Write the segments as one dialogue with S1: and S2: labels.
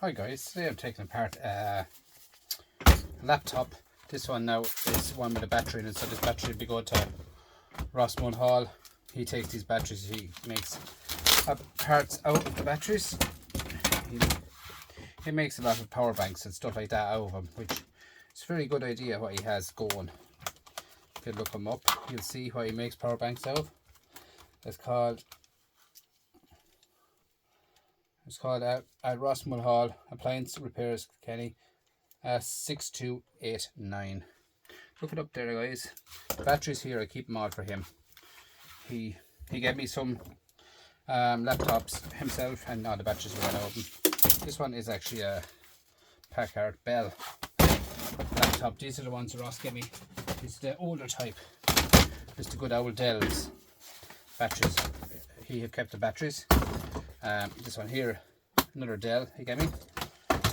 S1: Hi guys, today I'm taking apart a laptop. This one now is one with a battery in it, so this battery will be going to Ross Mulhall. He takes these batteries, he makes parts out of the batteries. He makes a lot of power banks and stuff like that out of them, which is a very good idea what he has going. If you look him up, you'll see what he makes power banks out of. It's called at Ross Mulhall Appliance Repairs, Kenny, 6289. Look it up there, guys. The batteries here, I keep them all for him. He gave me some laptops himself, and now the batteries were out of them. This one is actually a Packard Bell laptop. These are the ones that Ross gave me. This is the older type. It's the good old Dell's batteries. He have kept the batteries. This one here, another Dell he gave me,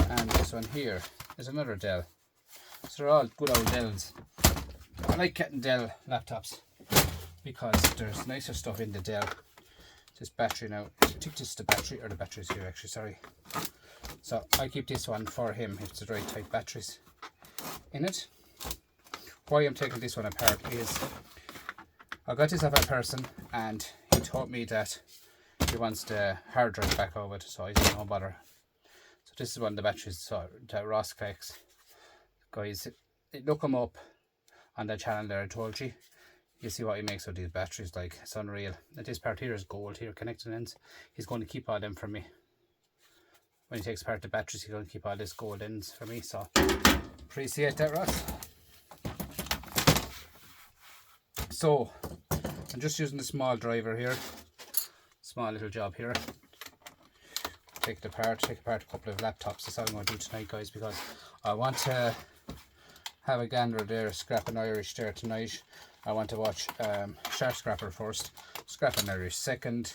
S1: and this one here is another Dell. So they're all good old Dells. I like getting Dell laptops because there's nicer stuff in the Dell. This battery now, I think this is the battery, or the batteries here actually, sorry. So I keep this one for him. It's the right type batteries in it. Why I'm taking this one apart is I got this off a person and he told me that he wants the hard drive back of it, so I didn't know bother. So this is one of the batteries that Ross collects. Guys, look him up on the channel there, I told you. You see what he makes of these batteries, like, it's unreal. And this part here is gold here, connecting ends. He's going to keep all them for me. When he takes apart the batteries, he's going to keep all this gold ends for me, so appreciate that, Ross. So I'm just using the small driver here, small little job here. Take it apart, take apart a couple of laptops. That's all I'm going to do tonight, guys, because I want to have a gander there, Scrapping Irish there tonight. I want to watch Shark Scrapper first, Scrapping Irish second,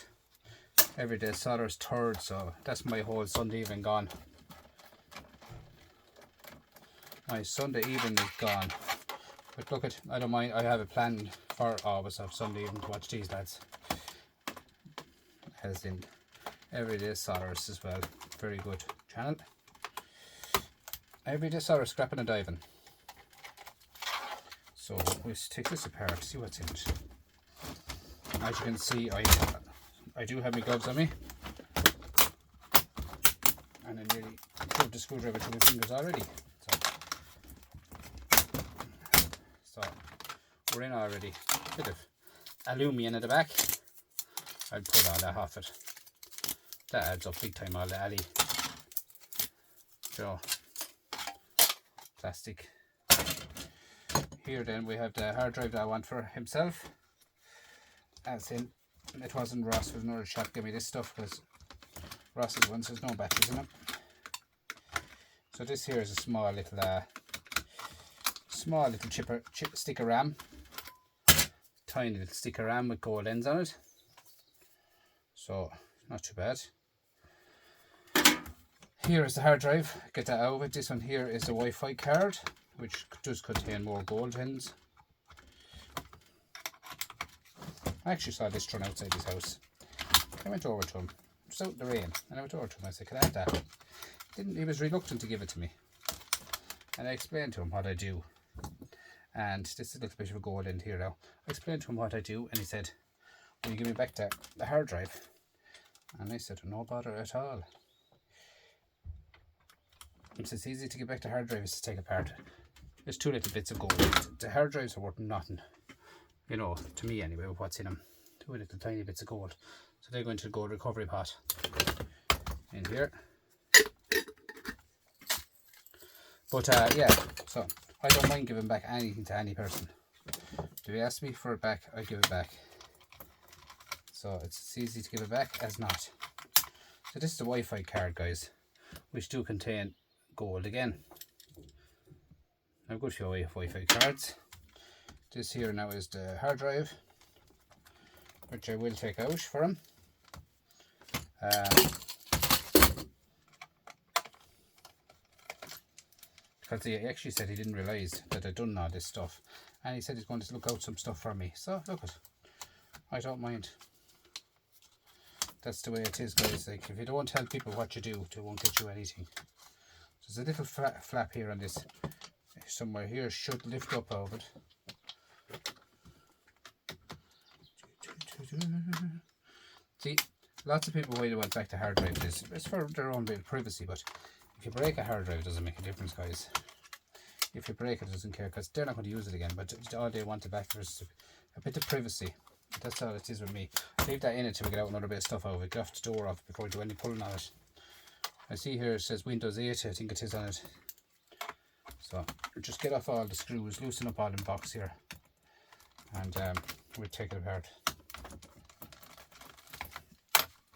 S1: Everyday Solders third, so that's my whole Sunday evening gone. My Sunday evening is gone. But look at, I don't mind, I have a plan for always of Sunday evening to watch these lads. As in Everyday Solders as well, very good channel. Everyday Solders, Scrapping and Diving. So we'll take this apart, see what's in it. As you can see, I do have my gloves on me. And I nearly put the screwdriver to my fingers already. So we're in already. Bit of aluminium at the back. I'll pull all that off it. That adds up big time, all the alley. So plastic. Here then we have the hard drive that I want for himself. As in, it wasn't Ross, with another chap gave me this stuff because Ross's one says no batteries in it. So this here is a small little sticker RAM. Tiny little sticker RAM with gold ends on it. So not too bad. Here is the hard drive, get that out of it. This one here is the Wi-Fi card, which does contain more gold ends. I actually saw this thrown outside his house. I went over to him, it was out in the rain, and I went over to him, I said, can I have that? He was reluctant to give it to me. And I explained to him what I do. And this is a little bit of a gold end here now. I explained to him what I do, and he said, will you give me back the hard drive? And I said, no bother at all. It's easy to get back the hard drive is to take apart. There's two little bits of gold. The hard drives are worth nothing, you know, to me anyway, with what's in them. Two little tiny bits of gold. So they're going to the gold recovery pot in here. But yeah, so I don't mind giving back anything to any person. If they ask me for it back, I give it back. So it's as easy to give it back as not. So this is the Wi-Fi card, guys, which do contain gold again. Now good for your Wi-Fi cards. This here now is the hard drive, which I will take out for him. Because he actually said he didn't realise that I'd done all this stuff, and he said he's going to look out some stuff for me. So look it, I don't mind. that's the way it is, guys. Like, if you don't tell people what you do, they won't get you anything. There's a little flap here on this. Somewhere here should lift up out of it. See, lots of people why they want back to hard drive this. It's for their own bit of privacy, but if you break a hard drive, it doesn't make a difference, guys. If you break it, doesn't care, because they're not going to use it again, but all they want it back for is a bit of privacy. That's all it is with me. Leave that in it till we get out another bit of stuff out of it. Get off the door off before we do any pulling on it. I see here it says Windows 8, I think it is on it. So just get off all the screws, loosen up all the box here, and we'll take it apart.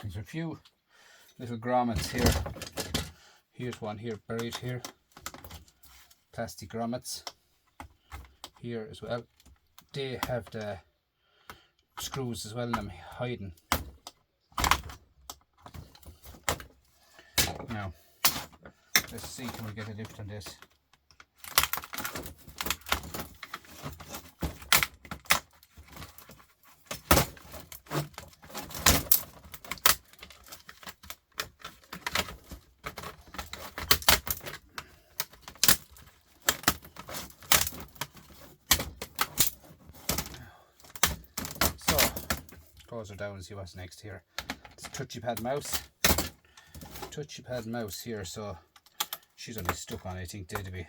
S1: There's a few little grommets here. Here's one here buried here. Plastic grommets here as well. They have the screws as well in them hiding. Now, let's see, can we get a lift on this? Close her down and see what's next here. It's a touchy pad mouse here, so she's only stuck on, I think, Deadby.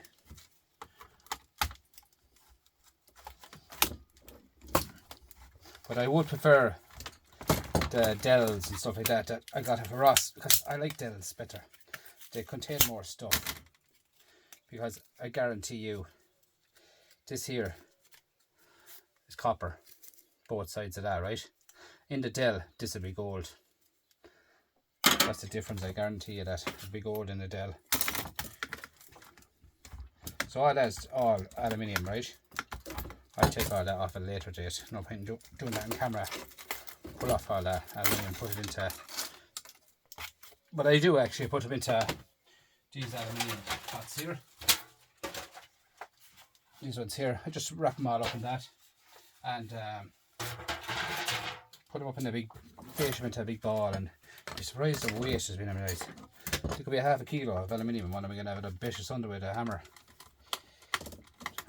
S1: But I would prefer the Dells and stuff like that I got it for Ross, because I like Dells better. They contain more stuff, because I guarantee you this here is copper, both sides of that, right? In the Dell, this will be gold. That's the difference, I guarantee you that. It'll be gold in the Dell. So all that's all aluminium, right? I'll take all that off at a later date. No point in doing that on camera. Pull off all that aluminium, put it into... But I do actually put them into these aluminium pots here. These ones here. I just wrap them all up in that. And... put them up in a big, base them into a big ball, and you're surprised the weight has been nice. It could be a half a kilo of aluminium, and one of them are going to have a vicious under with a hammer.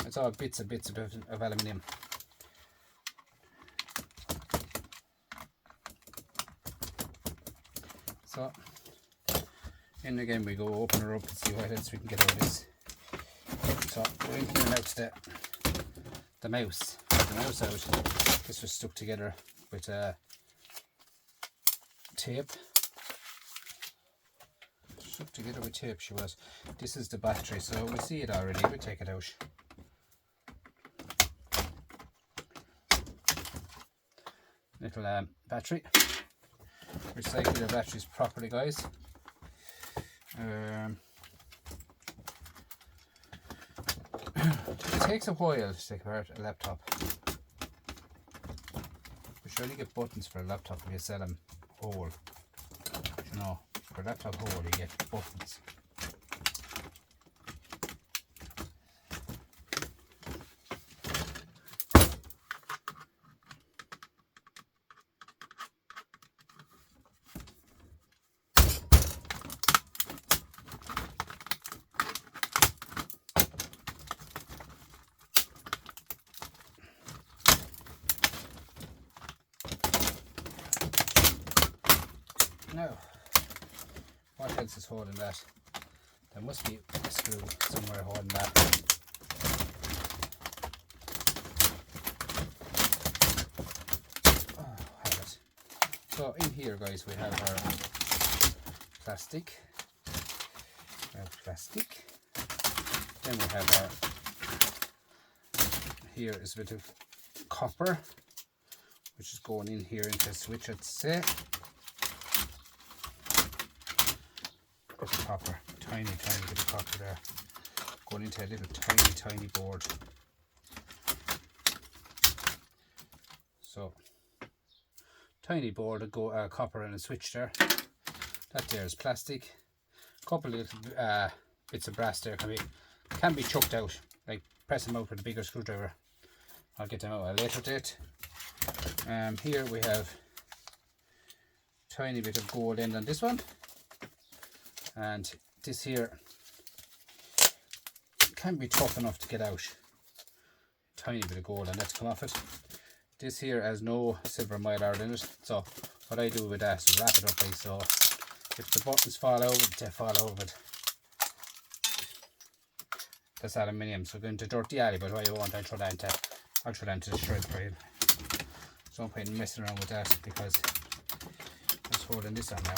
S1: It's all bits of aluminium. So, in again we go, open her up and see what else we can get out of this. So, we're in here now to the mouse. Get the mouse out. This was stuck together with tape. Stuck together with tape, she was. This is the battery, so we see it already. We'll take it out. Little battery. Recycle the batteries properly, guys. It takes a while to take apart a laptop. You should only get buttons for a laptop if you sell them whole. You know, for a laptop whole you get buttons. Now, what else is holding that? There must be a screw somewhere holding that. Oh, have it. So in here, guys, we have our plastic. Then we have our, here is a bit of copper, which is going in here into a switch, I'd say. Bit of copper, tiny bit of copper there, going into a little tiny board. So, tiny board, a go copper and a switch there. That there is plastic. Couple of little bits of brass there can be chucked out, like press them out with a bigger screwdriver. I'll get them out at a later date. Here we have tiny bit of gold end on this one, and this here can be tough enough to get out. Tiny bit of gold and let's come off it. This here has no silver mylar in it, so what I do with that is wrap it up like so. If the buttons fall over, they fall over. That's aluminium, so going to dirty alley, but I won't. I'll throw that into the shred for you. There's no point in messing around with that because I'm just holding this on now.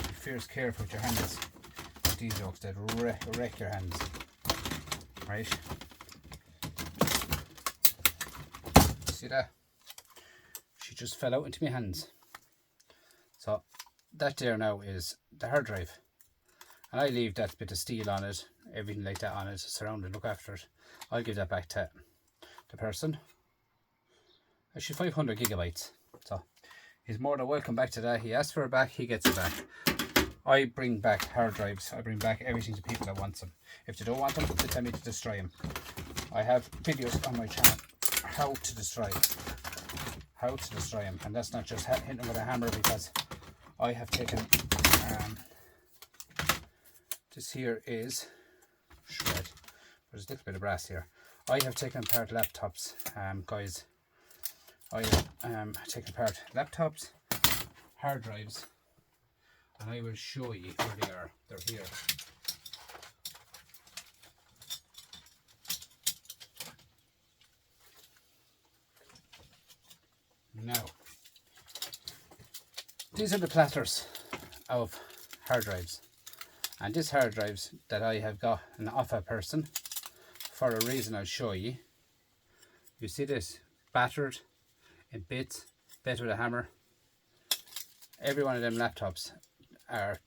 S1: And be fierce careful with your hands. These yokes that wreck your hands. Right? See that? She just fell out into my hands. So that there now is the hard drive. And I leave that bit of steel on it, everything like that on it, surrounded, look after it. I'll give that back to the person. Actually 500 gigabytes. So he's more than welcome back to that. He asks for it back, he gets it back. I bring back hard drives. I bring back everything to people that want them. If they don't want them, they tell me to destroy them. I have videos on my channel how to destroy them, and that's not just hitting them with a hammer, because I have taken this here is shred. There's a little bit of brass here. I have taken apart laptops, guys. I have taken apart laptops, hard drives, and I will show you where they are. They're here. Now, these are the platters of hard drives, and this hard drives that I have got an off a person for a reason I'll show you. You see this battered in bits, bit with a hammer. Every one of them laptops are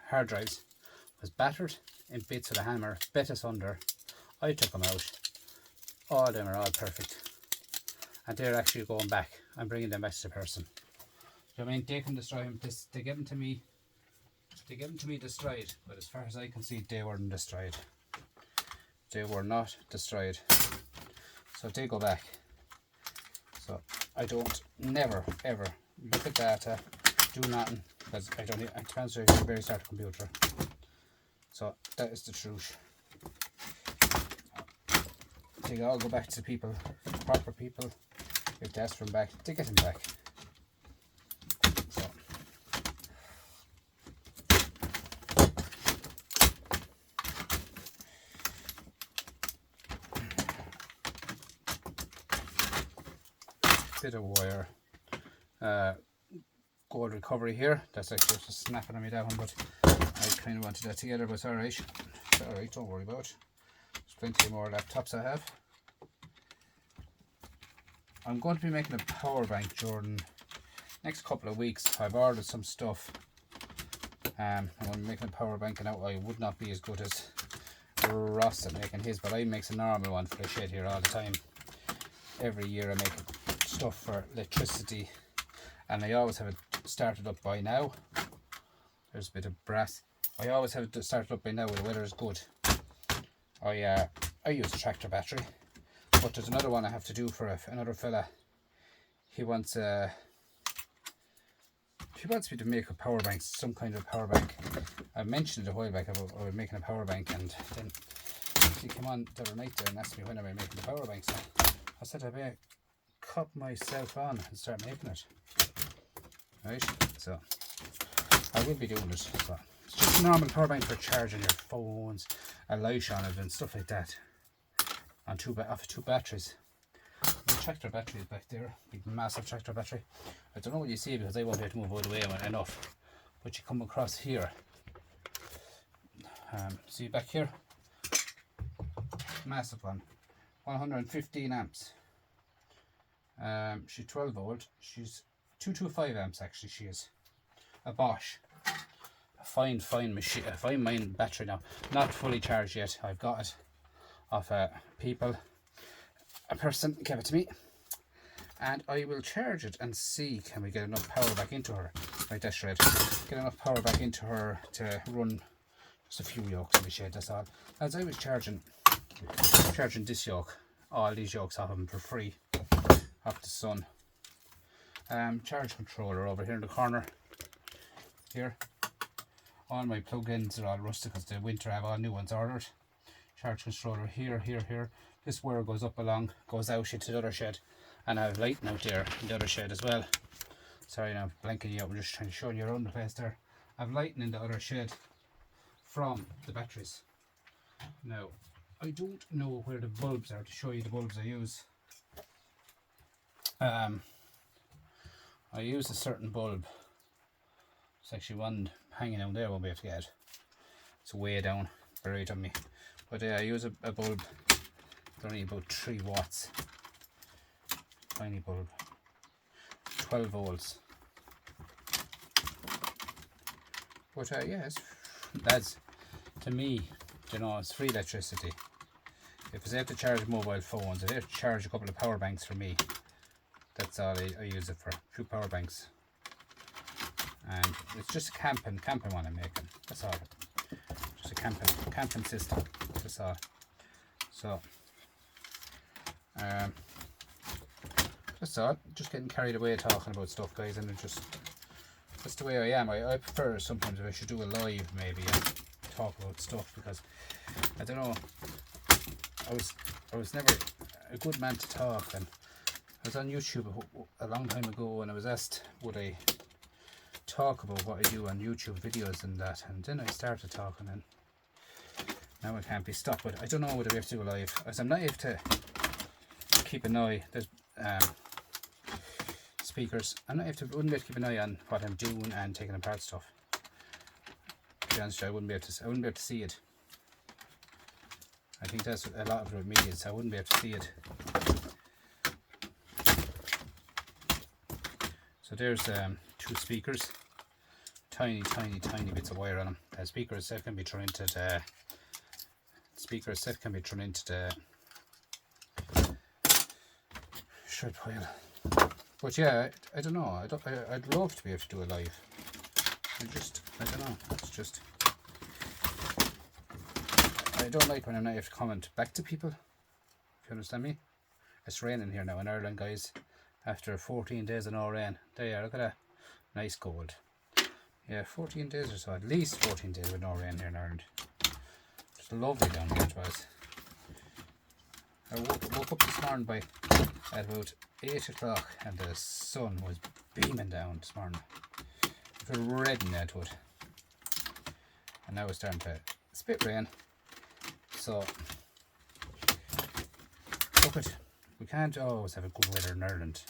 S1: hard drives was battered in bits with a hammer, bit asunder. I took them out. All of them are all perfect. And they're actually going back. I'm bringing them back to the person. So, I mean, they can destroy them. They give them to me. They give them to me destroyed. But as far as I can see, they weren't destroyed. They were not destroyed. So they go back. So I don't never ever look at data, do nothing, because I don't. I transfer to barely start a computer. So that is the truth. They all go back to people, proper people. If they ask for them back, they get them back. So bit of wire, gold recovery here. That's actually just snapping on me, that one, but I kind of wanted that together, but it's alright. It's alright, don't worry about it. There's plenty more laptops I have. I'm going to be making a power bank during next couple of weeks. I've ordered some stuff. I'm going to be making a power bank, and I would not be as good as Ross at making his, but I makes a normal one for the shed here all the time. Every year I make stuff for electricity, and I always have it started up by now. There's a bit of brass. I always have it started up by now when the weather is good. I use a tractor battery. But there's another one I have to do for another fella. He wants me to make a power bank, some kind of power bank. I mentioned it a while back about making a power bank, and then he came on the other night there and asked me when am I making the power bank. So I said I better cut myself on and start making it. Right, so I will be doing it. So it's just a normal power bank for charging your phones, a light on it and stuff like that. On two batteries. The tractor battery is back there, big massive tractor battery. I don't know what you see because I won't be able to move out of the way enough. But you come across here. See back here? Massive one. 115 amps. She's 12 volt. She's 225 amps actually, she is. A Bosch. A fine machine, a fine mine battery now. Not fully charged yet. I've got it off a person gave it to me and I will charge it and see can we get enough power back into her. Like that shred. Get enough power back into her to run just a few yokes in the shed, that's all. As I was charging this yoke, all these yokes off them for free, off the sun. Charge controller over here in the corner. Here. All my plug-ins are all rusted because the winter I have all new ones ordered. Charge controller here. This wire goes up along, goes out into the other shed. And I have lighting out there in the other shed as well. Sorry, now I'm blanking you out. I'm just trying to show you around the place there. I have lighting in the other shed from the batteries. Now, I don't know where the bulbs are to show you the bulbs I use. I use a certain bulb. It's actually one hanging down there, I won't be able to get it. It's way down, buried on me. But I use a bulb, it's only about 3 watts. Tiny bulb, 12 volts. But yes, that's, to me, you know, it's free electricity. If I have to charge mobile phones, if I have to charge a couple of power banks for me, that's all I use it for, a few power banks. And it's just a camping one I'm making, that's all. Just a camping system, that's all. So, that's all. Just getting carried away talking about stuff, guys, and that's the way I am. I prefer sometimes if I should do a live maybe and talk about stuff, because I don't know, I was never a good man to talk, and I was on YouTube a long time ago and I was asked would I talk about what I do on YouTube videos and that, and then I started talking and now I can't be stopped. But I don't know whether we have to do a live, as I'm not able to keep an eye. There's speakers. I'm not able to, wouldn't be able to keep an eye on what I'm doing and taking apart stuff. To be honest, I wouldn't be able to see it. I think that's a lot of it with me, is I wouldn't be able to see it. So there's 2 speakers, tiny bits of wire on them. The speaker itself can be thrown into the shred pile. But yeah, I don't know. I'd love to be able to do a live. I don't know. It's just, I don't like when I'm not able to comment back to people. If you understand me. It's raining here now in Ireland, guys. After 14 days of no rain. There you are, look at that. Nice cold. Yeah, 14 days or so, at least 14 days with no rain here in Ireland. It's lovely down here it was. I woke up this morning at about 8 o'clock and the sun was beaming down this morning. It was red in that wood. And now it's starting to spit rain. So, look at, we can't always have a good weather in Ireland.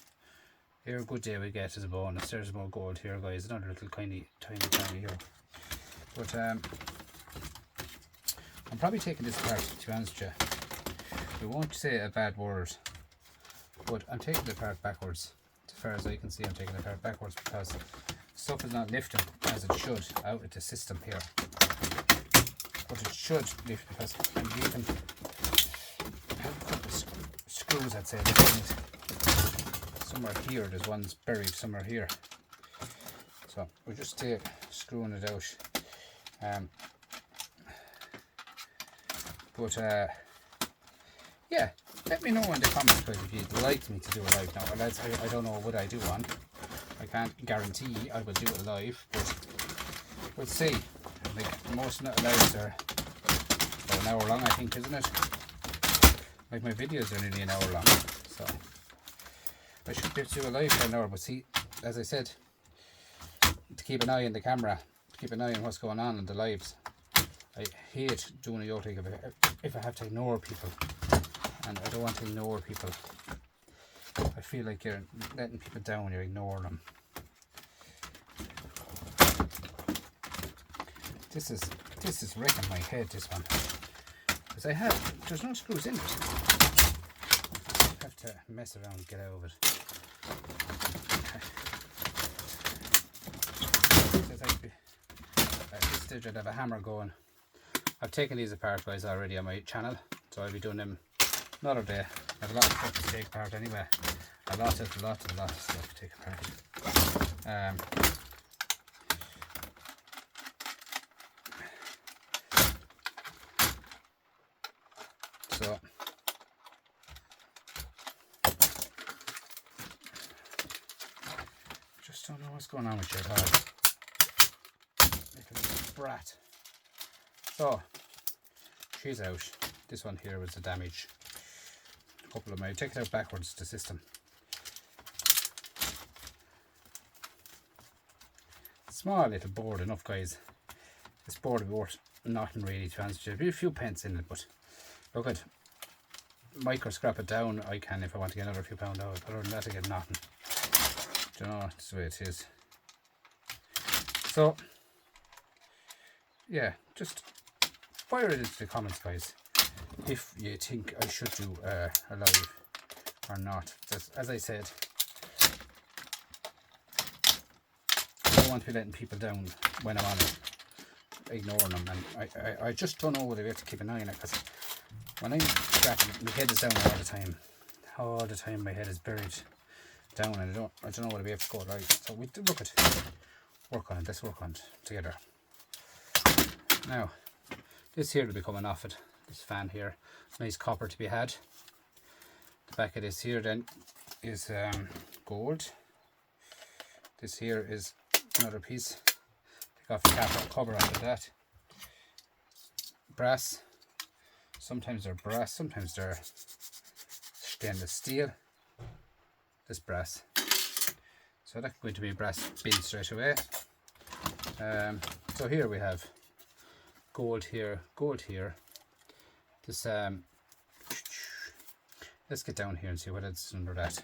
S1: Here a good day we get is a bonus. There's more gold here, guys. Another little tiny here. But I'm probably taking this apart, to be honest with you. We won't say a bad word, but I'm taking it apart backwards. As far as I can see, I'm taking it apart backwards because stuff is not lifting as it should out of the system here. But it should lift because I'm leaving a couple of screws, I'd say. Somewhere here, there's one's buried somewhere here. So we'll just screwing it out. Yeah, let me know in the comments if you'd like me to do a live now. Well, I don't know what I do on. I can't guarantee I will do it live, but we'll see. Like most lives are about an hour long, I think, isn't it? Like my videos are nearly an hour long, so I should be able to do a live for an hour. But see, as I said, to keep an eye on the camera, to keep an eye on what's going on in the lives. I hate doing a YouTube if I have to ignore people, and I don't want to ignore people. I feel like you're letting people down, you're ignoring them. This is wrecking my head, this one, because there's no screws in it. I have to mess around and get out of it. At this stage I'd have a hammer going. I've taken these apart, guys, already on my channel, so I'll be doing them another day. I have a lot of stuff to take apart anyway. a lot of stuff to take apart. So just don't know what's going on with your dog. Little brat. So she's out. This one here was a damage. A couple of my take it out backwards the system. Small little board enough, guys. This board would be worth nothing really to answer. There'll be a few pence in it, but look at micro scrap it down. I can if I want to get another few pound out. Other than that, I get nothing. Do you know, that's the way it is. So yeah, just fire it into the comments, guys, if you think I should do a live or not. Just, as I said, I don't want to be letting people down when I'm on it, ignoring them, and I just don't know whether we have to keep an eye on it, because when I'm scratching, my head is down all the time my head is buried down, and I don't know whether we have to go live. So we do look at work on it. Let's work on it together. Now this here will be coming off it, this fan here, nice copper to be had. The back of this here then is gold. This here is another piece. Take off the cap or cover onto that. Brass. Sometimes they're brass, sometimes they're stainless steel. This brass. So that's going to be brass bin straight away. So here we have gold here, gold here. This let's get down here and see what it's under that.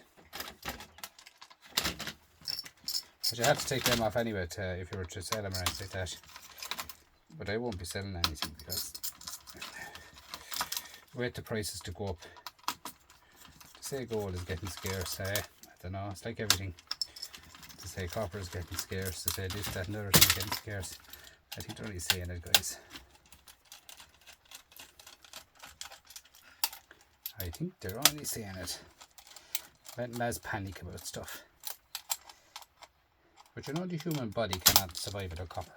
S1: But you have to take them off anyway if you were to sell them or anything like that. But I won't be selling anything because wait the prices to go up. To say gold is getting scarce, I don't know, it's like everything. To say copper is getting scarce, to say this, that and other thing is getting scarce. I think they're only saying it, guys. I think they're only saying it. Letting lads panic about stuff. But you know the human body cannot survive without copper.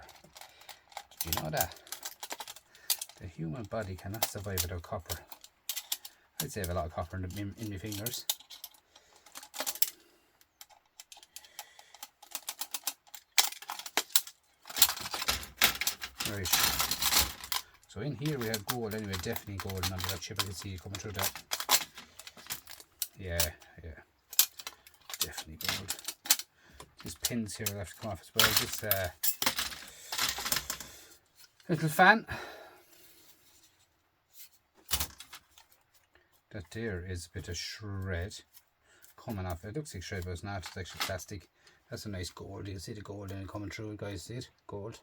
S1: Did you know that? The human body cannot survive without copper. I'd say I have a lot of copper in my fingers. Right. So in here we have gold anyway, definitely gold under that chip. I can see it coming through that. Yeah. Definitely gold. These pins here will have to come off as well. This little fan. That there is a bit of shred coming off. It looks like shred, but it's not. It's actually plastic. That's a nice gold. You can see the gold in it coming through, guys. See it? Gold.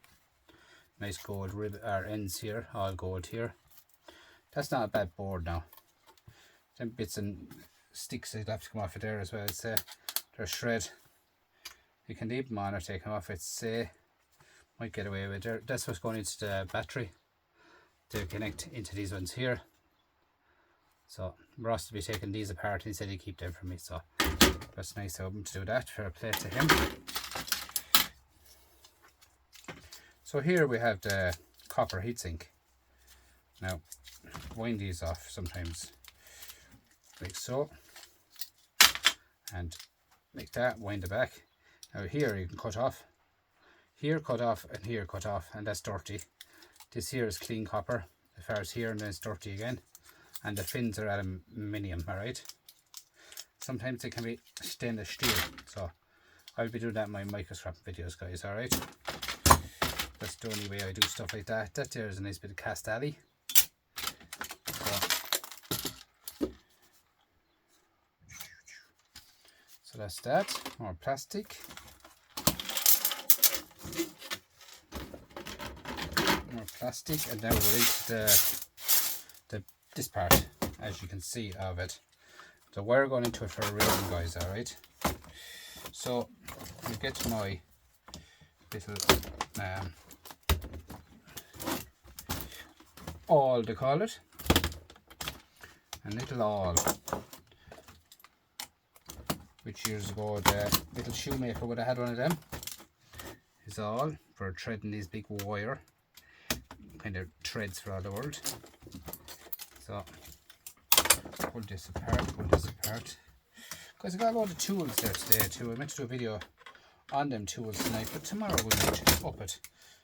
S1: Nice gold rib ends here, all gold here. That's not a bad board now. Them bits and sticks that have to come off of there as well. It's they're shred. You can leave them on or take them off. It's might get away with it. That's what's going into the battery to connect into these ones here. So Ross will be taking these apart and he said he'd keep them for me. So that's nice of him to do that. Fair play to him. So here we have the copper heatsink. Now wind these off sometimes like so, and like that, wind it back. Now here you can cut off, here cut off, and here cut off, and that's dirty. This here is clean copper as far as here, and then it's dirty again, and the fins are aluminium. Alright, sometimes they can be stainless steel, so I'll be doing that in my microscrap videos, guys. Alright, that's the only way I do stuff like that. That there is a nice bit of cast alley. So that's that. More plastic. More plastic, and now we're into this part, as you can see of it. So we're going into it for a reason, guys. Alright. So you get my little awl, they call it, a little awl. which years ago the little shoemaker would have had one of them. It's all for threading these big wire kind of threads for all the world. So pull this apart. Guys, I got a lot of tools there today too. I meant to do a video on them tools tonight, but tomorrow we'll up it,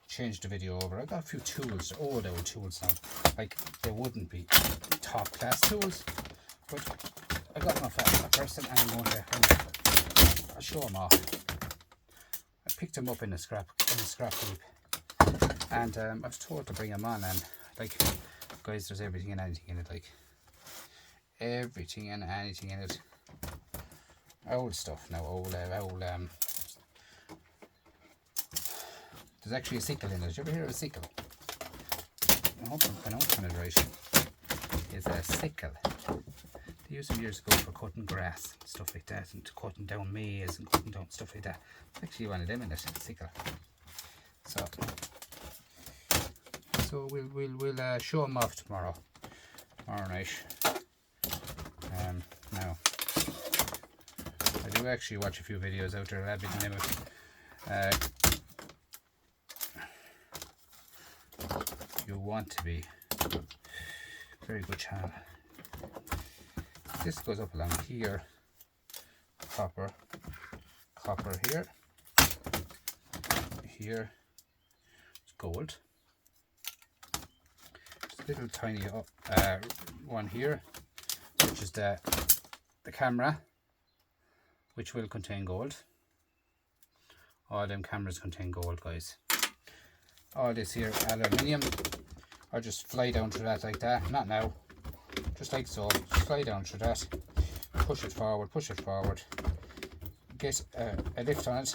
S1: change the video over. I got a few tools, old tools now. Like, they wouldn't be top class tools, but I got enough a person, and I'm going to I'll show them off. I picked them up in a scrap heap, and I was told to bring them on, and like, guys, there's everything and anything in it, like everything and anything in it. Old stuff now, there's actually a sickle in it. Did you ever hear of a sickle? I hope I'm pronouncing it right. It's a sickle. They used them years ago for cutting grass, stuff like that, and cutting down maize and cutting down stuff like that. It's actually one of them in it, a sickle. So we'll show them off tomorrow night. Now, I do actually watch a few videos out there. I've been them You want to be very good channel. This goes up along here, copper here, it's gold. Just a little tiny one here, which is the camera, which will contain gold. All them cameras contain gold, guys. All this here aluminium. Or just fly down through that like that. Not now, just like so. Just fly down through that, push it forward, get a lift on it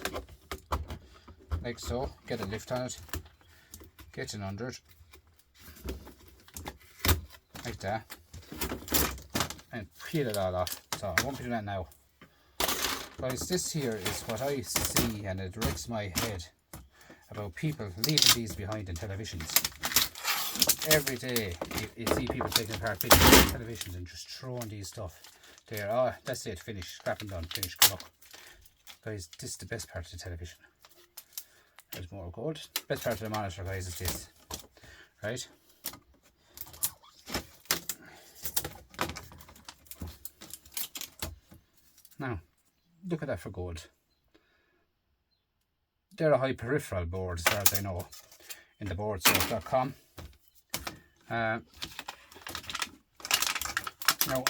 S1: like so. Get a lift on it, get in under it like that, and peel it all off. So I won't be doing that now, guys. This here is what I see, and it wrecks my head about people leaving these behind in televisions. Every day you see people taking apart big televisions and just throwing these stuff there. Oh, that's it, finished, scrap and done, finished, good luck. Guys, this is the best part of the television. There's more gold. Best part of the monitor, guys, is this, right? Now, look at that for gold. They're a high peripheral board, as far as I know, in the boardsource.com. Now,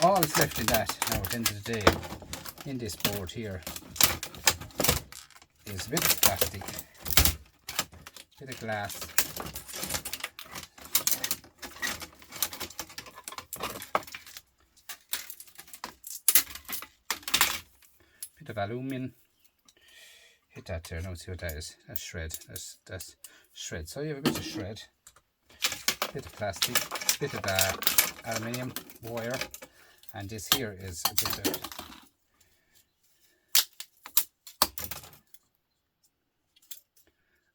S1: all that's left in that, now at the end of the day, in this board here, is a bit of plastic, a bit of glass, bit of aluminium. Hit that there, now see what that is. That's shred. That's shred. So you have a bit of shred, bit of plastic, bit of aluminium wire, and this here is a bit of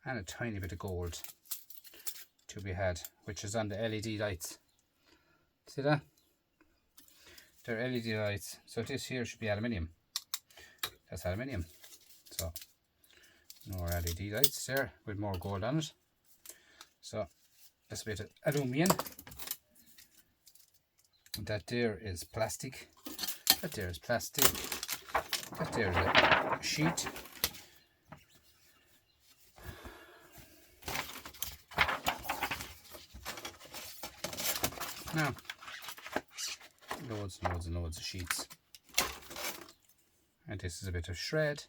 S1: and a tiny bit of gold to be had, which is on the LED lights. See that? They're LED lights. So this here should be aluminium. That's aluminium. So more LED lights there with more gold on it. So that's a bit of aluminium. That there is plastic. That there is plastic. That there is a sheet. Now, loads and loads and loads of sheets. And this is a bit of shred.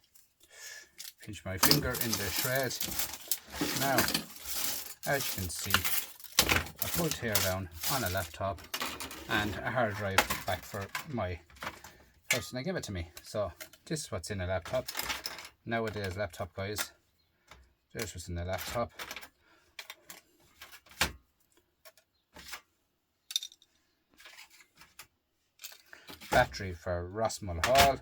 S1: Pinch my finger in the shred. Now, as you can see, I pulled tear down on a laptop and a hard drive back for my person that gave it to me. So this is what's in a laptop. Nowadays laptop, guys. There's what's in the laptop. Battery for Rossmore Hall.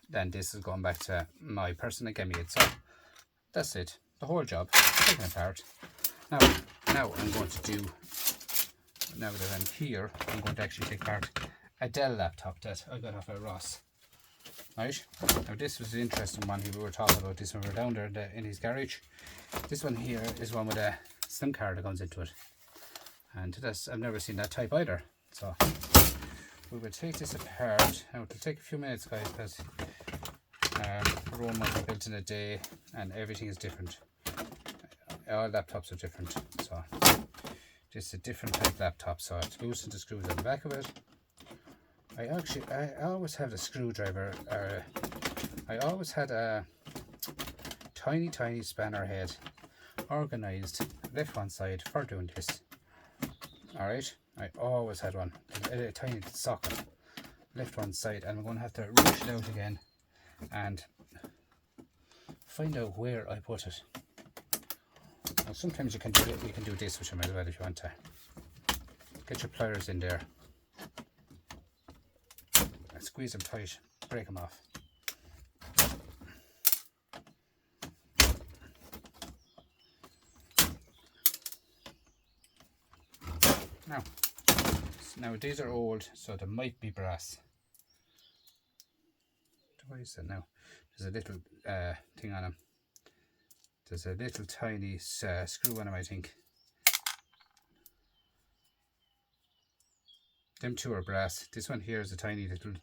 S1: Then this is going back to my person that gave me it. So that's it. The whole job taken apart. Now I'm going to do, now that I'm here, I'm going to actually take apart a Dell laptop that I got off of Ross. Right, now this was the interesting one. We were talking about this when we were down there in his garage. This one here is one with a SIM card that comes into it, and that's, I've never seen that type either. So we will take this apart. Now it'll take a few minutes, guys, because Rome was built in a day and everything is different. All laptops are different, so this is a different type laptop. So it's loosened the screws on the back of it. I always have the screwdriver, I always had a tiny spanner head organized left one side for doing this. Alright, I always had one, a tiny socket left one side, and I'm going to have to rush it out again and find out where I put it. Now, sometimes you can do it, you can do this, which I might as well if you want to. Get your pliers in there. Squeeze them tight, break them off. Now these are old, so they might be brass. What is that now? There's a little thing on them. There's a little tiny screw on them, I think. Them two are brass. This one here is a tiny little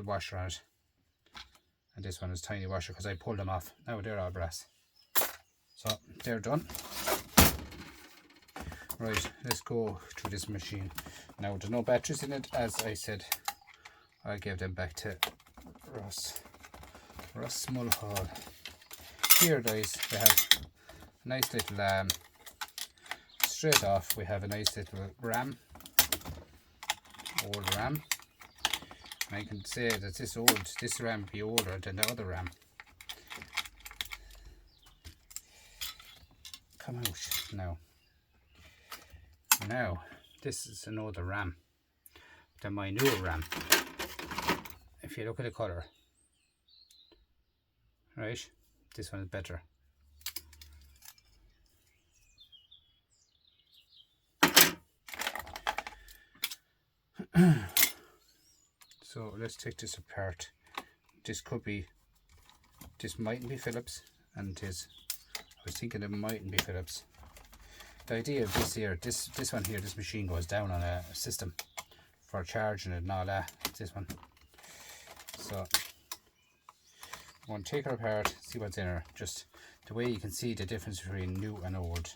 S1: washer on it, and this one is tiny washer because I pulled them off. Now they're all brass, so they're done. Right, let's go through this machine. Now there's no batteries in it, as I said. I gave them back to Ross Mulhall. Here, guys, we have a nice little straight off. We have a nice little RAM, old RAM. I can say that this RAM would be older than the other RAM. Come out now. Now, this is an older RAM than my newer RAM. If you look at the colour, right, this one is better. So let's take this apart. This mightn't be Philips, and I was thinking it mightn't be Philips. The idea of this here, this one here, this machine goes down on a system for charging it and all that. This one. So I'm going to take her apart, see what's in her. Just the way you can see the difference between new and old.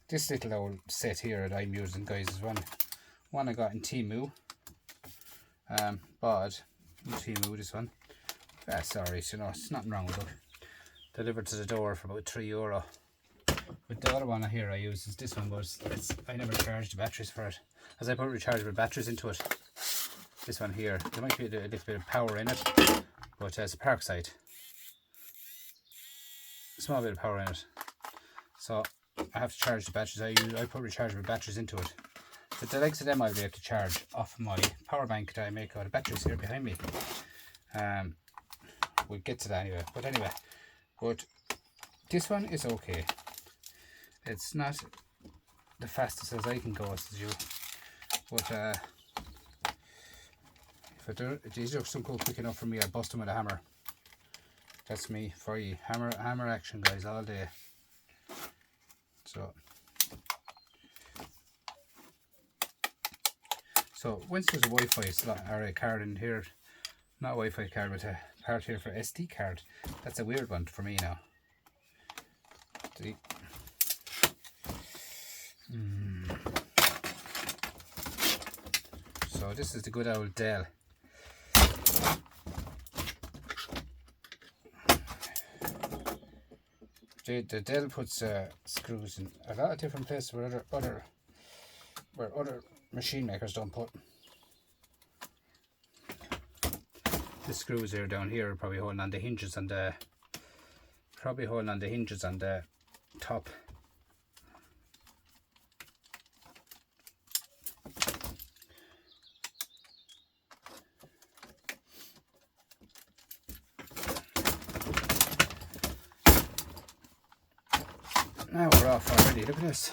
S1: This little old set here that I'm using, guys, is one I got in Temu. Bought in Temu, this one. Sorry, you know, it's nothing wrong with it. Delivered to the door for about €3. But the other one here I use is this one, but I never charged the batteries for it, as I put rechargeable batteries into it. This one here, there might be a little bit of power in it, but it's a Parkside. A small bit of power in it. So I have to charge the batteries. I put rechargeable batteries into it. But the likes of them I'll be able to charge off my power bank that I make out of batteries here behind me. We'll get to that anyway. But anyway, this one is okay. It's not the fastest as I can go as you. But if these don't go quick enough for me, I'll bust them with a hammer. That's me for you. Hammer action, guys, all day. So once there's a Wi-Fi slot or a card in here, not a Wi-Fi card, but a part here for SD card. That's a weird one for me now. See? So this is the good old Dell. The Dell puts screws in a lot of different places where other machine makers don't put. The screws here down here are probably holding on the hinges on the top. Now we're off already. Look at this.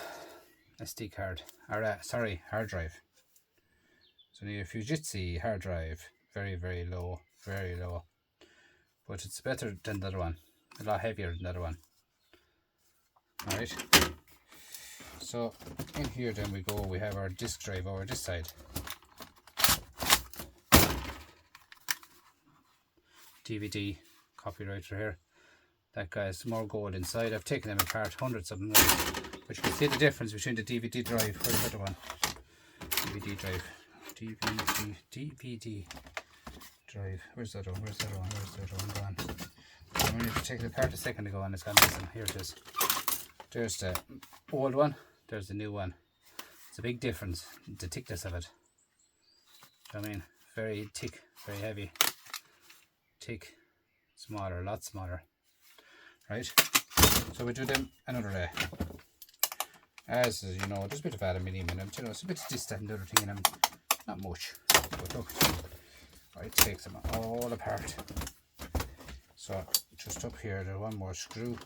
S1: SD card, or sorry, hard drive. So need a Fujitsu hard drive, very, very low, but it's better than the other one, a lot heavier than the other one. Alright, so in here then we have our disk drive over this side. DVD copyrighter here. That guy's more gold inside. I've taken them apart, hundreds of them, but you can see the difference between the DVD drive. Where's the other one? DVD drive. DVD drive. Where's the other one? Where's the other one gone? I'm going to take it apart a second ago and it's gone missing. Here it is. There's the old one. There's the new one. It's a big difference. The thickness of it. I mean, very thick, very heavy. Thick, smaller, a lot smaller. Right, so we do them another day. As you know, there's a bit of aluminium in them, you know, it's a bit of this, that, and the other thing in them, not much. But look, I take them all apart. So just up here, there's one more screw.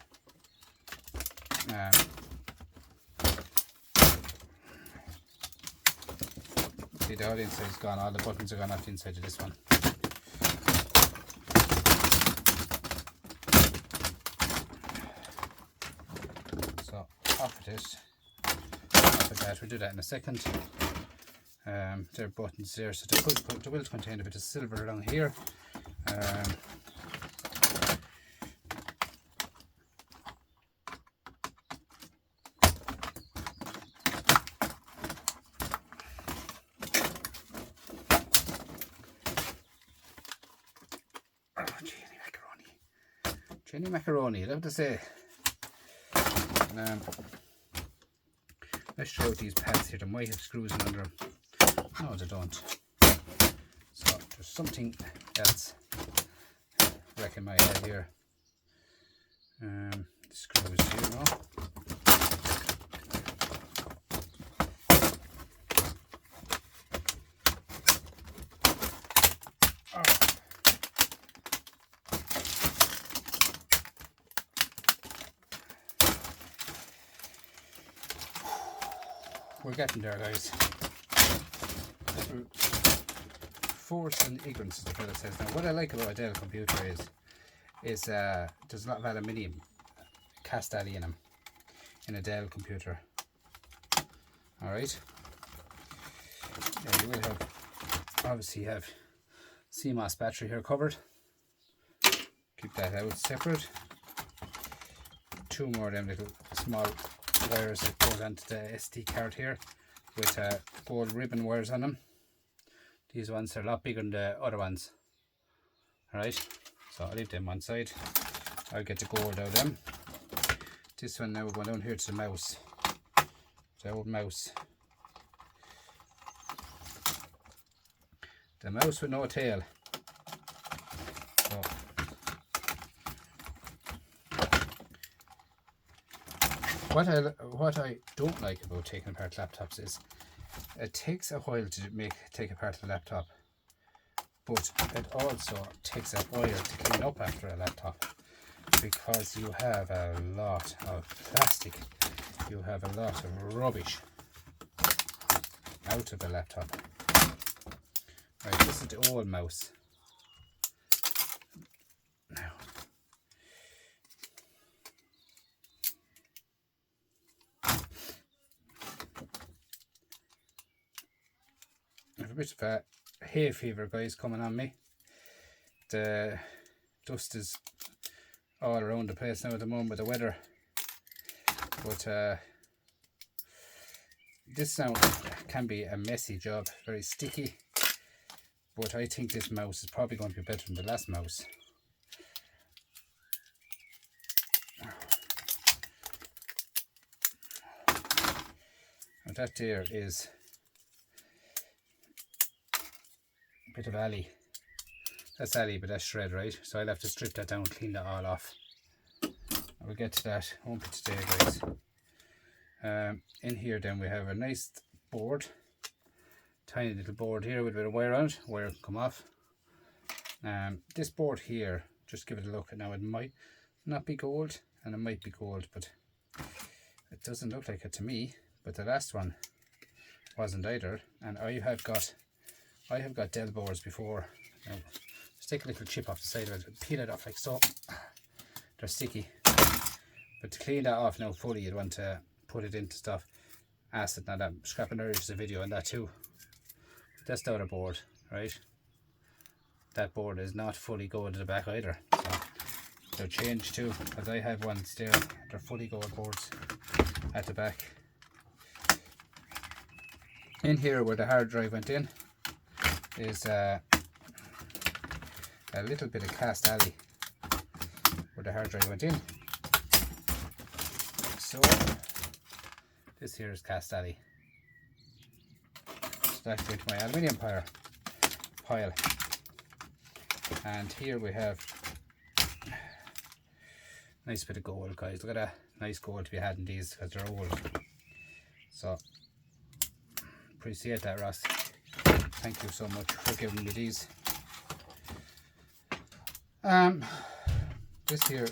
S1: See, the other inside's gone, all the buttons are gone off the inside of this one. Off it is. Off of that, we'll do that in a second. There are buttons there, so they will contain a bit of silver along here. Oh, Jenny macaroni, I love to say. Let's try out these pads here. They might have screws in under them. No, they don't. So there's something else. I reckon my head here. The screws here, no? We're getting there, guys. Force and ignorance, as the fella says. Now, what I like about a Dell computer is there's a lot of aluminium, cast alloy in them, in a Dell computer. Alright. Yeah, you will obviously have CMOS battery here covered. Keep that out separate. Two more of them little small wires that goes onto the SD card here with gold ribbon wires on them. These ones are a lot bigger than the other ones. Alright, so I'll leave them one side. I'll get the gold out of them. This one now, we're going down here to the mouse. The old mouse. The mouse with no tail. So what I don't like about taking apart laptops is it takes a while to take apart the laptop, but it also takes a while to clean up after a laptop because you have a lot of plastic, you have a lot of rubbish out of the laptop. Right, this is the old mouse. Now, I have a bit of a hay fever, guys, coming on me. The dust is all around the place now at the moment with the weather. But this now can be a messy job, very sticky. But I think this mouse is probably going to be better than the last mouse. And that there is a bit of alley. That's alley, but that's shred, right? So I'll have to strip that down, clean that all off. We'll get to that. Won't be today, guys. In here then we have a nice board. Tiny little board here with a bit of wire on it. Wire can come off. This board here, just give it a look. Now it might not be gold and it might be gold, but it doesn't look like it to me. but the last one wasn't either. And I have got Delbours before. Now, just take a little chip off the side of it, peel it off like so. They're sticky. But to clean that off now fully, you'd want to put it into stuff. Acid. Now that Scrap and Irish is a video on that too. That's the other board, right? That board is not fully gold at the back either. So they're changed too, because I have ones there. They're fully gold boards at the back. In here where the hard drive went in is a little bit of cast alley where the hard drive went in. So this here is cast alley. So that's going to my aluminium pile. And here we have a nice bit of gold, guys. Look at that nice gold to be had in these because they're old. So appreciate that, Ross. Thank you so much for giving me these. This here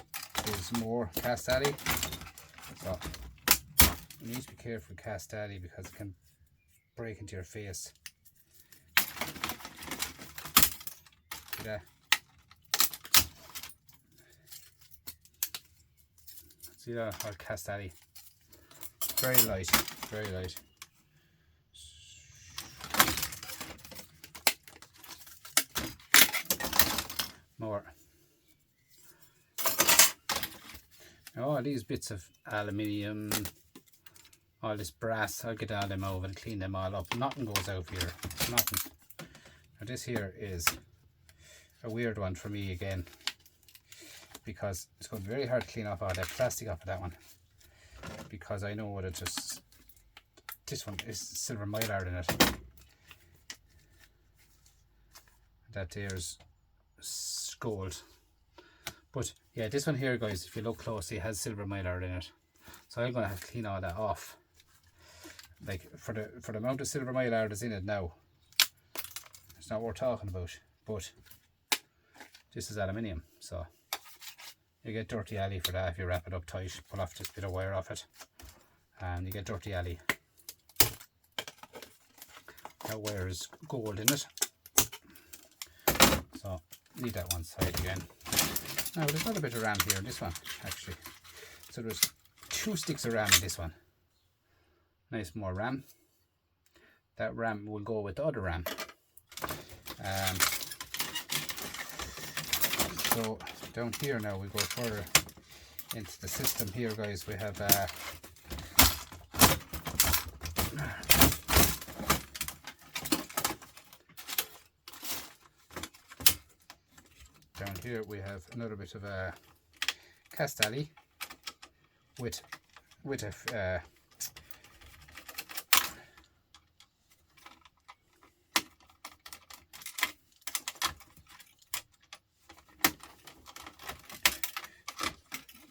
S1: is more cast alley. So you need to be careful with cast alley because it can break into your face. See that? See that? Hard cast alley. Very light, very light. More. Now all these bits of aluminium, all this brass, I'll get all them over and clean them all up. Nothing goes out here. Nothing. Now this here is a weird one for me again, because it's going to be very hard to clean off all that plastic off of that one, because I know what it just, this one is silver mylar in it. That there's gold. But yeah, this one here, guys, if you look closely, has silver mylar in it. So I'm going to have to clean all that off. Like for the amount of silver mylar that's in it now, it's not worth talking about. But this is aluminium, so you get dirty alley for that if you wrap it up tight. Pull off this bit of wire off it, and you get dirty alley. That wire is gold in it, so leave that one side again. Now there's another bit of RAM here in this one, actually. So there's 2 sticks of RAM in this one. Nice more RAM. That RAM will go with the other RAM. So down here now we go further into the system here, guys. We have down here we have another bit of a cast alley with a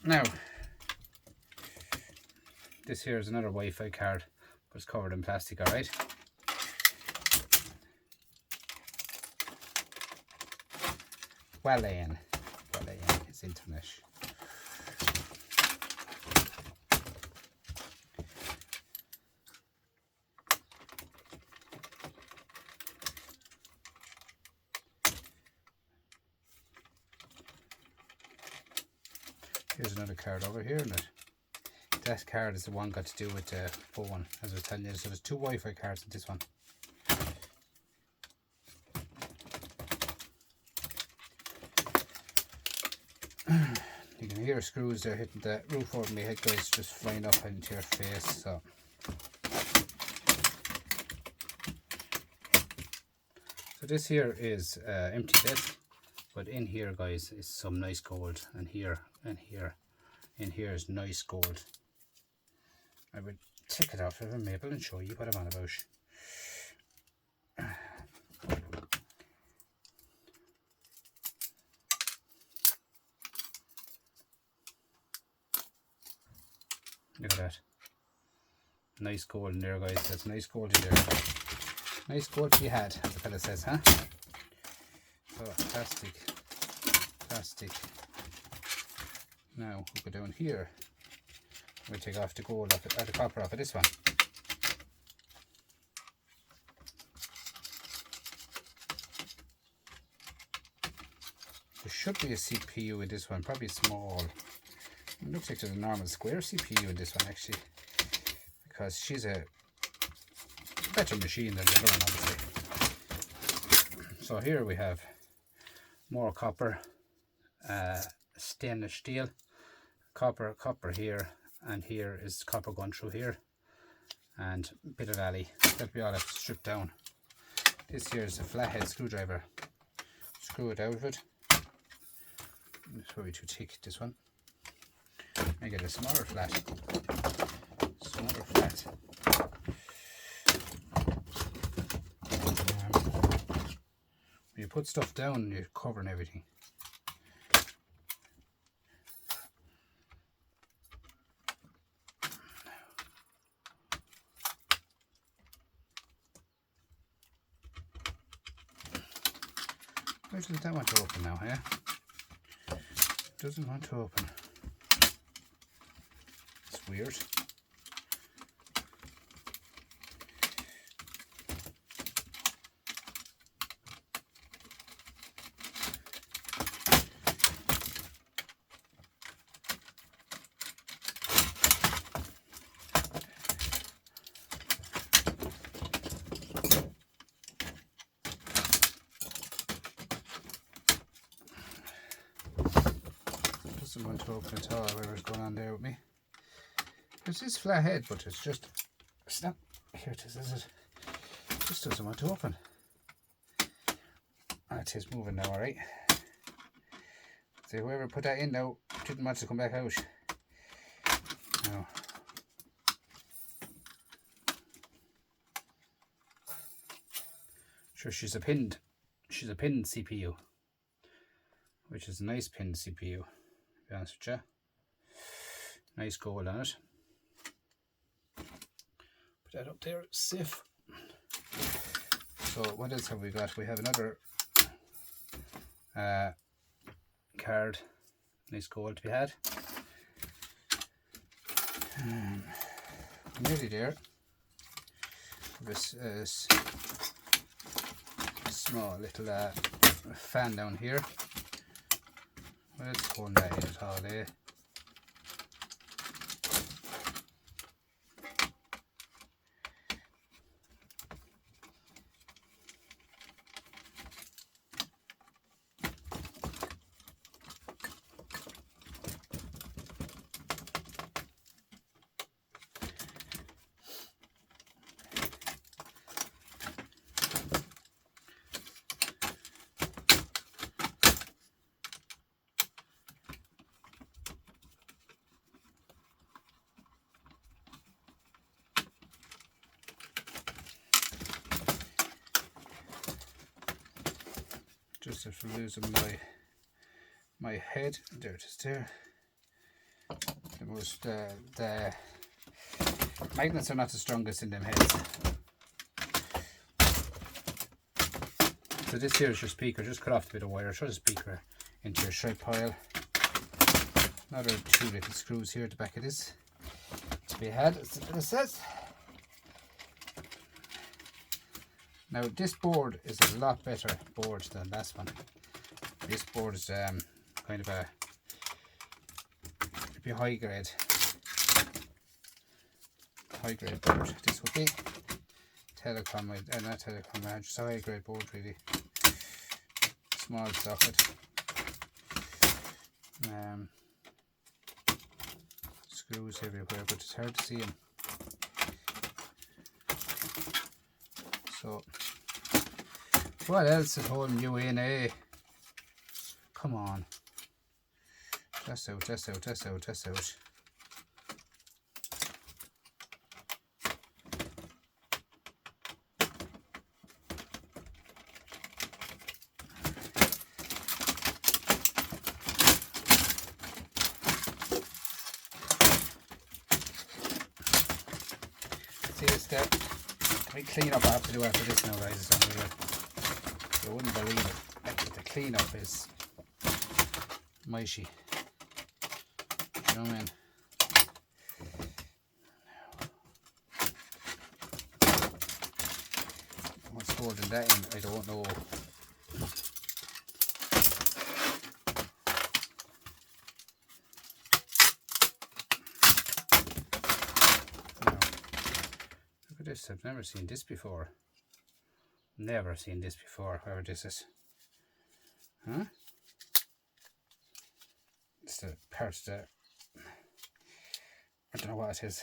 S1: now this here is another Wi-Fi card, but it's covered in plastic, alright? Hualien is internet. Here's another card over here, and that card is the one got to do with the phone, as I was telling you. So there's 2 Wi-Fi cards in this one. You can hear screws there hitting the roof over my head, guys, just flying up into your face. So this here is empty desk, but in here, guys, is some nice gold, and here and here. In here is nice gold. I would take it off of a maple and show you what I'm on about. Look at that. Nice gold in there, guys. That's nice gold in there. Nice gold to be had, as the fella says, huh? So, plastic. Now, we go down here. We take off the gold, off the copper off of this one. should be a CPU in this one, probably small. It looks like there's a normal square CPU in this one actually, because she's a better machine than the other one, obviously. So here we have more copper, stainless steel, copper here, and here is copper going through here, and a bit of alley. That'll be all I have to strip down. This here is a flathead screwdriver. Screw it out of it. It's probably too thick, this one. Make it a smaller flat. When you put stuff down, you're covering everything. Why doesn't that want to open now, eh? Doesn't want to open. It's weird. Doesn't want to open at all, whatever's going on there with me. It's this flat head, but it's just snap. Here it is it? Just doesn't want to open. It is moving now, alright. So whoever put that in now didn't want to come back out. No. Sure, she's a pinned CPU, which is a nice pinned CPU. To be honest with you, nice gold on it. Put that up there, safe. So what else have we got? We have another card, nice gold to be had. Nearly there. This is a small little fan down here. Well, let's go in that in at all, eh? Just after losing my head. There it is there. The magnets are not the strongest in them heads. So this here is your speaker. Just cut off a bit of wire, throw the speaker into your shred pile. Another two little screws here at the back of this to be had, as it says. Now this board is a lot better board than last one. This board is kind of a high grade board. This would be telecom, not telecom, just a high grade board really. Small socket. Screws everywhere, but it's hard to see them. So, what else is holding you in, eh? Come on. That's out. See this step? The clean up I have to do after this now, guys, is unreal. You wouldn't believe it. The clean up is mighty. You know what I mean? What's holding that in, I don't know. This, I've never seen this before. Never seen this before, whoever this is. Huh? It's the part of the, I don't know what it is.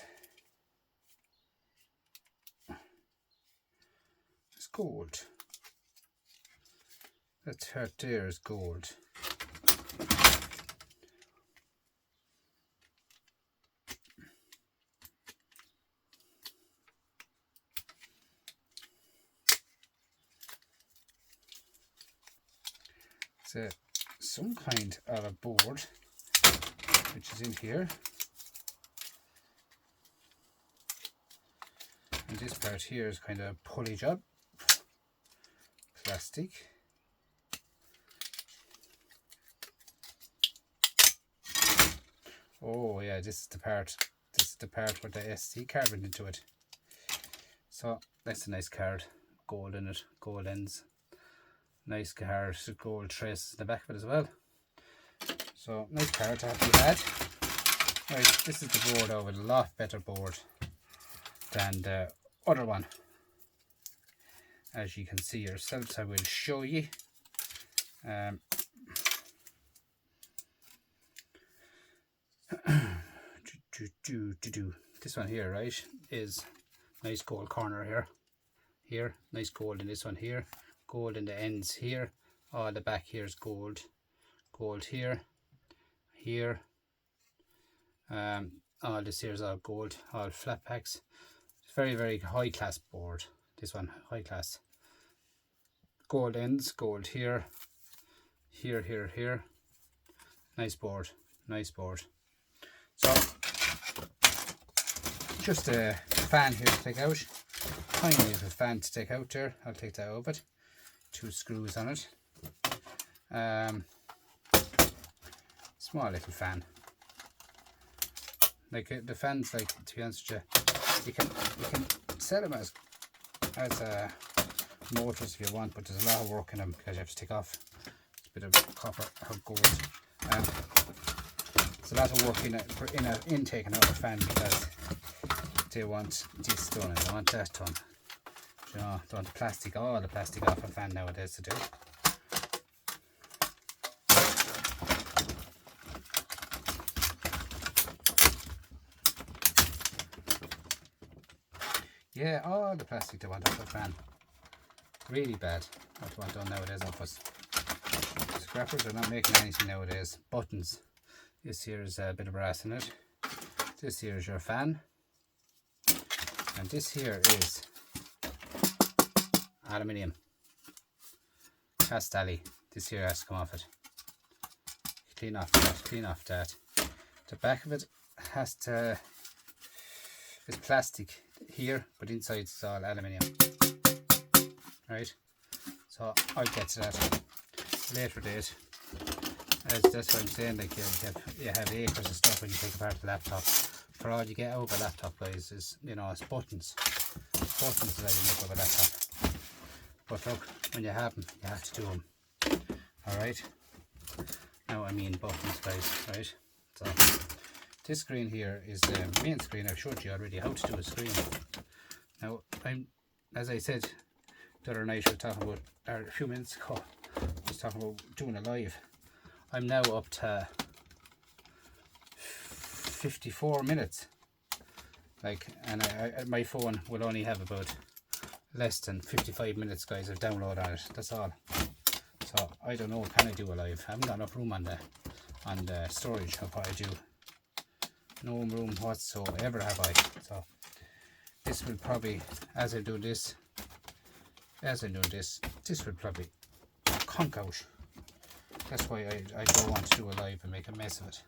S1: It's gold. That hurt there is gold. It's some kind of a board which is in here, and this part here is kind of a pulley job, plastic. Oh yeah, this is the part. This is the part with the SD card went into it. So that's a nice card, gold in it, gold ends. Nice card, gold traces in the back of it as well. So nice card to have to be had. Right, this is the board over, a lot better board than the other one. As you can see yourselves, I will show you. This one here, right, is nice gold corner here, nice gold in this one here, gold in the ends here, all the back here is gold, gold here, all this here is all gold, all flat packs. It's very, very high class board, this one, high class. Gold ends, gold here, here. Nice board, nice board. So just a fan here to take out, tiny little fan to take out there. I'll take that out of it. 2 screws on it. Small little fan. Like the fans, like, to be honest with you can sell them as motors if you want, but there's a lot of work in them because you have to take off a bit of copper or gold. There's a lot of work in taking out a fan because they want this done and they want that done. You know, they want the plastic, all the plastic off a fan nowadays to do. Yeah, all the plastic they want off a fan. Really bad what they want done nowadays off us. Scrappers are not making anything nowadays. Buttons. This here is a bit of brass in it. This here is your fan. And this here is aluminium. Cast alley. This here has to come off it. Clean off that, clean off that. The back of it has to, it's plastic here, but inside it's all aluminium. Right? So I'll get to that later date. As that's what I'm saying, like you have acres of stuff when you take apart the laptop. For all you get out of a laptop, guys, is, you know, it's buttons. Buttons that you make of a laptop. But look, when you have them, you have to do them. Alright? Now I mean buttons, guys, right? So this screen here is the main screen. I've showed you already how to do a screen. Now, as I said the other night, we were talking about, or a few minutes ago, I was talking about doing a live. I'm now up to 54 minutes. Like, and my phone will only have about less than 55 minutes, guys, of download on it. That's all. So I don't know, can I do a live? I haven't got enough room on the storage of what I do. No room whatsoever have I. So this will probably, as I do this, this will probably conk out. That's why I don't want to do a live and make a mess of it,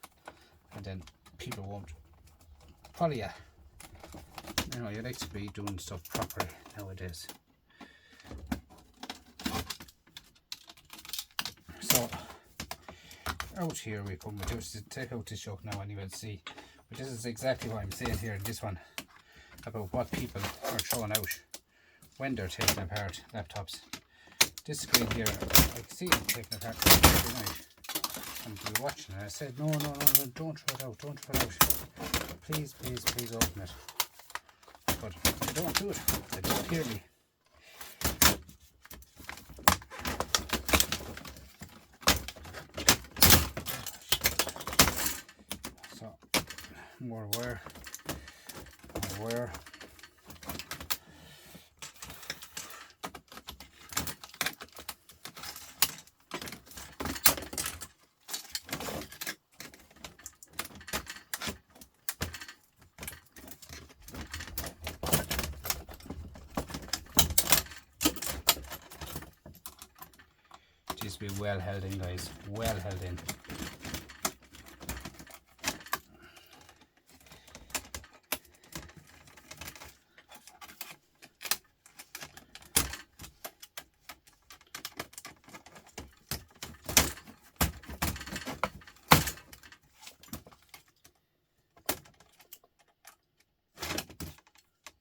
S1: and then people won't follow you. You know, you like to be doing stuff properly nowadays. So out here we come. We just take out this joke now and you will see. But this is exactly what I'm saying here in this one about what people are throwing out when they're taking apart laptops. This screen here, I can see it taking apart every night. And we were watching it. I said, no, don't throw it out, don't throw it out. Please open it. but they don't do it. They don't hear me. So, more wire. More wire. These be well held in, guys. Well held in.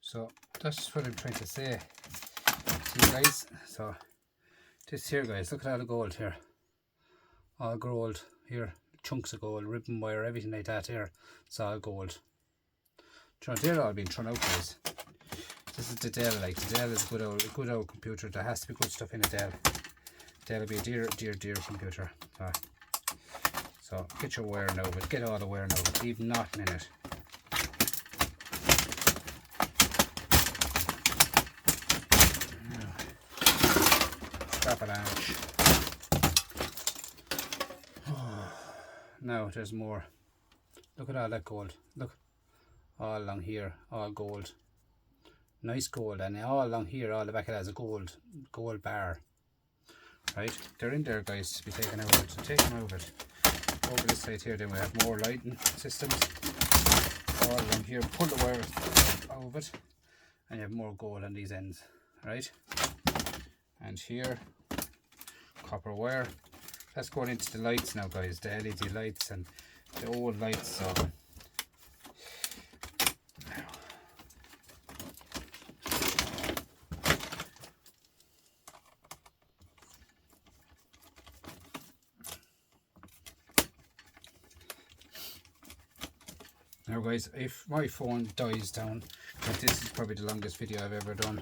S1: So that's what I'm trying to say. See, guys. So this here, guys, look at all the gold here. All gold here, chunks of gold, ribbon wire, everything like that here. It's all gold. They're all being thrown out, guys. This is the Dell. Like, the Dell is a good old computer. There has to be good stuff in a Dell. Dell will be a dear computer. So get your wiring out of it. Get all the wiring out of it. Leave nothing in it. Avalanche. Now there's more. Look at all that gold. Look, all along here, all gold. Nice gold, and all along here, all the back of it has a gold bar. Right, they're in there, guys, to be taken out of it. So take them out of it. Over this side here, then we have more lighting systems. All along here, pull the wire out of it, and you have more gold on these ends. Right, and here, copper wire. That's going into the lights now, guys, the LED lights and the old lights. So now, guys, if my phone dies down, because this is probably the longest video I've ever done,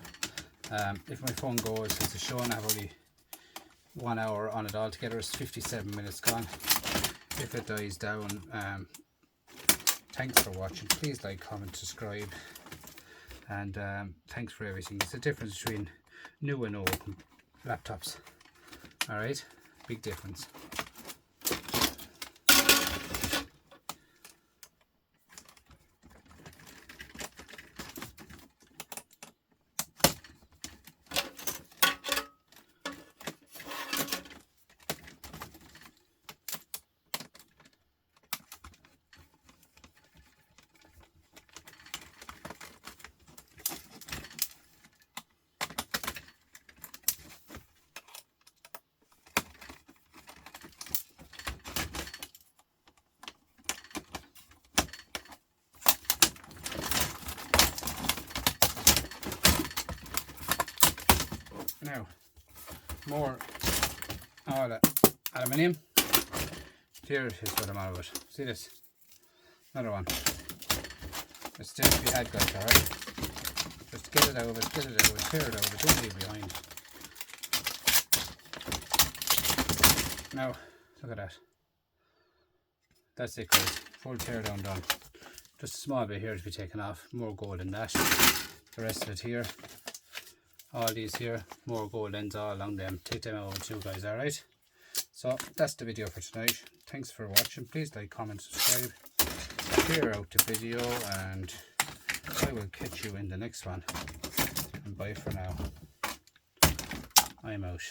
S1: if my phone goes, it's a show and I have only 1 hour on it altogether. It's 57 minutes gone. If it dies down, thanks for watching. Please like, comment, subscribe, and thanks for everything. It's the difference between new and old laptops. Alright, big difference. Now, more all the aluminium. Here is what I'm on with. See this? Another one. It's still to be had, guys, alright? Just get it out of it, tear it out of it, don't leave it behind. Now, look at that. That's it, guys. Full tear down done. Just a small bit here to be taken off. More gold in that. The rest of it here. All these here, more gold ends all along them. Take them out too, guys, alright? So that's the video for tonight. Thanks for watching. Please like, comment, subscribe, share out the video, and I will catch you in the next one. And bye for now. I'm out.